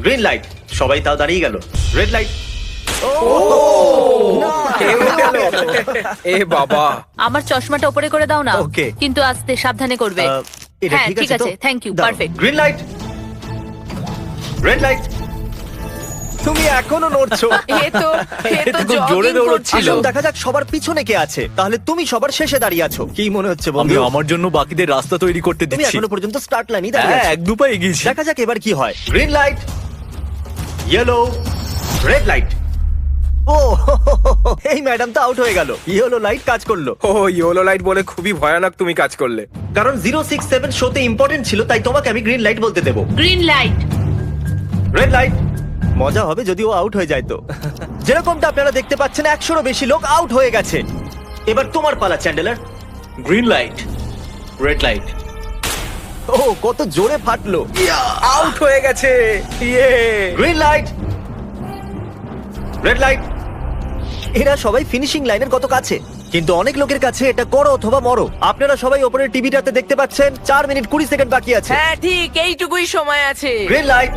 Green light, সবাই তাও দাঁড়িয়ে গেল। রেড লাইট, এ বাবা, আমার চশমাটা উপরে করে দাও না। Okay. কিন্তু আস্তে সাবধানে করবে। এটা হ্যাঁ, ঠিক ঠিক আছে তো? আছে, থ্যাংক ইউ, দাও। Perfect. Green light, red light. তুমি এখনো নড়ছো। এ তো খুব জোরে jogging দৌড়চ্ছিল। আসুন দেখা যাক সবার পিছনে কে আছে। তাহলে তুমি সবার শেষে দাঁড়িয়ে আছো, কি মনে হচ্ছে আমি বন্ধু? আমার জন্য বাকিদের রাস্তা তৈরি করতে তুমি দিচ্ছি। এখনো পর্যন্ত স্টার্ট লাইনই দাঁড়িয়ে হ্যাঁ, আছো। এক দু পা এগিয়েছি। দেখা যাক এবার কি হয়। Green light, yellow, red light. ও এই ম্যাডাম তো আউট হয়ে গেল। ইয়েলো লাইট কাজ করলো, ও ইয়েলো লাইট বলে খুবই ভয়ানক তুমি কাজ করলে। কারণ 067 শোতে ইম্পর্টেন্ট ছিল, তাই তোমাকে আমি গ্রিন লাইট বলতে দেবো। Green light. Red light. মজা হবে যদি ও আউট হয়ে যায় তো। যেরকমটা আপনারা দেখতে পাচ্ছেন 100রও বেশি লোক আউট হয়ে গেছে। এবার তোমার পালা Chandler. Green light, red light. ও কত জোরে ফাটলো। আউট হয়ে গেছে। ইয়ে গ্রিন লাইট, রেড লাইট। এরা সবাই ফিনিশিং লাইনের কত কাছে, কিন্তু অনেক লোকের কাছে এটা করো অথবা মরো। আপনারা সবাই ওপরের টিভিটাতে দেখতে পাচ্ছেন 4 মিনিট 20 সেকেন্ড বাকি আছে। হ্যাঁ ঠিক, এইটুকুই সময় আছে। Green light,